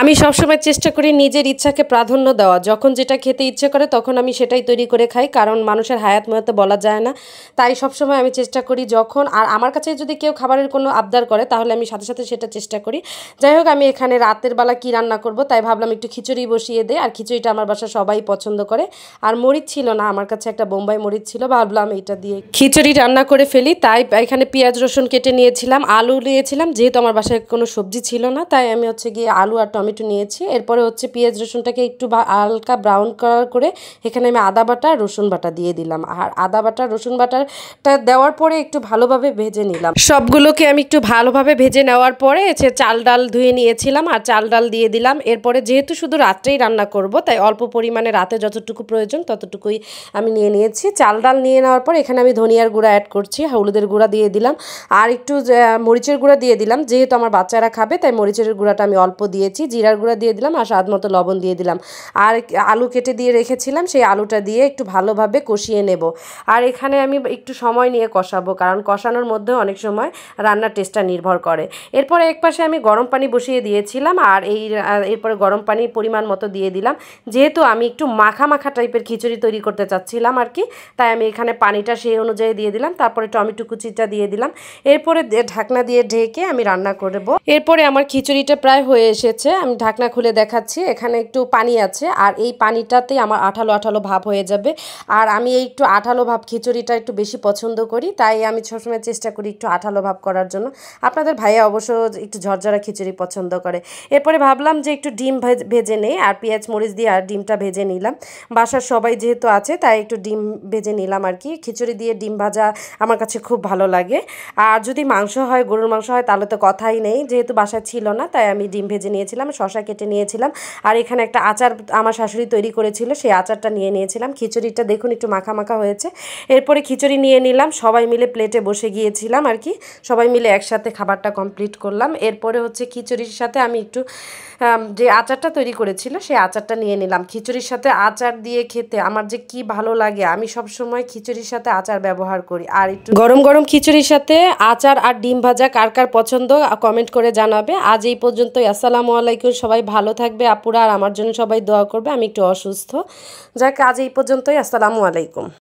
আমি সবসময় চেষ্টা করি নিজের ইচ্ছাকে প্রাধান্য দেওয়া। যখন যেটা খেতে ইচ্ছে করে তখন আমি সেটাই তৈরি করে খাই, কারণ মানুষের হায়াত ময়তে বলা যায় না। তাই সবসময় আমি চেষ্টা করি যখন আর আমার কাছে যদি কেউ খাবারের কোনো আবদার করে তাহলে আমি সাথে সাথে সেটা চেষ্টা করি। যাই হোক, আমি এখানে রাতের বেলা কী রান্না করব তাই ভাবলাম একটু খিচুড়ি বসিয়ে দেই। আর খিচুড়িটা আমার বাসা সবাই পছন্দ করে। আর মরিচ ছিল না, আমার কাছে একটা বোম্বাই মরিচ ছিল, ভাবলাম এটা দিয়ে খিচুড়ি রান্না করে ফেলি। তাই এখানে পেঁয়াজ রসুন কেটে নিয়েছিলাম, আলু নিয়েছিলাম, যেহেতু আমার বাসায় কোনো সবজি ছিল না তাই আমি গিয়ে আলু আর টমেটো নিয়েছি। এরপরে পেঁয়াজ রসুনটাকে একটু হালকা ব্রাউন কালার করে এখানে আমি আদা বাটা আর রসুন বাটা দিয়ে দিলাম। আর আদা বাটা রসুন বাটাটা দেওয়ার পরে একটু ভালোভাবে ভেজে নিলাম। সবগুলোকে আমি একটু ভালোভাবে ভেজে নেওয়ার পরে চাল ডাল ধুয়ে নিয়েছিলাম আর চাল ডাল দিয়ে দিলাম। এরপরে যেহেতু শুধু রাত্রেই রান্না করব তাই অল্প পরিমাণে রাতে যতটুকু প্রয়োজন ততটুকুই আমি নিয়ে নিয়েছি। চাল ডাল নিয়ে নেওয়ার পর এখানে আমি ধনিয়ার গুঁড়া অ্যাড করছি, হলুদের গুঁড়া দিয়ে দিলাম আর একটু মরিচের গুঁড়া দিয়ে দিলাম। যেহেতু আমার বাচ্চারা খাবে তাই মরিচের গুঁড়াটা আমি অল্প দিয়েছি, জিরার গুঁড়া দিয়ে দিলাম আর স্বাদ মতো লবণ দিয়ে দিলাম। আর আলু কেটে দিয়ে রেখেছিলাম, সেই আলুটা দিয়ে একটু ভালোভাবে কষিয়ে নেব। আর এখানে আমি একটু সময় নিয়ে কষাবো, কারণ কষানোর মধ্যে অনেক সময় রান্নার টেস্টটা নির্ভর করে। এরপরে একপাশে আমি গরম পানি বসিয়ে দিয়েছিলাম আর এরপরে গরম পানি পরিমাণ মতো দিয়ে দিলাম। যেহেতু আমি একটু মাখা মাখা টাইপের খিচুড়ি তৈরি করতে চাচ্ছিলাম আর কি, তাই আমি এখানে পানিটা সেই অনুযায়ী দিয়ে দিলাম। তারপরে টমেটো কুচিটা দিয়ে দিলাম। এরপরে ঢাকনা দিয়ে ঢেকে আমি রান্না করব। এরপরে আমার খিচুড়িটা প্রায় হয়ে এসেছে, আমি ঢাকনা খুলে দেখাচ্ছি। এখানে একটু পানি আছে আর এই পানিটাতে আমার আঠালো আঠালো ভাব হয়ে যাবে। আর আমি এই একটু আঠালো ভাব খিচুড়িটা একটু বেশি পছন্দ করি, তাই আমি সবসময় চেষ্টা করি একটু আঠালো ভাব করার জন্য। আপনাদের ভাইয়া অবশ্য একটু ঝরঝরা খিচুড়ি পছন্দ করে। এরপরে ভাবলাম যে একটু ডিম ভেজে নেই আর পেঁয়াজ মরিচ দিয়ে আর ডিমটা ভেজে নিলাম। বাসার সবাই যেহেতু আছে তাই একটু ডিম ভেজে নিলাম আর কি। খিচুড়ি দিয়ে ডিম ভাজা আমার কাছে খুব ভালো লাগে। আর যদি মাংস হয়, গরুর মাংস হয়, তাহলে তো কথাই নেই। যেহেতু বাসায় ছিল না তাই আমি ডিম ভেজে নিয়েছিলাম, শসা কেটে নিয়েছিলাম আর এখানে একটা আচার আমার শাশুড়ি তৈরি করেছিল, সেই আচারটা নিয়ে নিয়েছিলাম। খিচুড়িটা দেখুন একটু মাখা মাখা হয়েছে। এরপরে খিচুড়ি নিয়ে নিলাম, সবাই মিলে প্লেটে বসে গিয়েছিলাম আর কি, সবাই মিলে একসাথে খাবারটা কমপ্লিট করলাম। এরপরে খিচুড়ির সাথে আমি একটু যে আচারটা তৈরি করেছিল সেই আচারটা নিয়ে নিলাম। খিচুড়ির সাথে আচার দিয়ে খেতে আমার যে কি ভালো লাগে, আমি সবসময় খিচুড়ির সাথে আচার ব্যবহার করি। আর একটু গরম গরম খিচুড়ির সাথে আচার আর ডিম ভাজা কার কার পছন্দ কমেন্ট করে জানাবে। আজ এই পর্যন্তই। আসসালামু আলাইকুম। সবাই ভালো থাকবে আপুরা, আর আমার জন্য সবাই দোয়া করবে। আমি একটু অসুস্থ। যাক, আজ এই পর্যন্তই। আসসালামু আলাইকুম।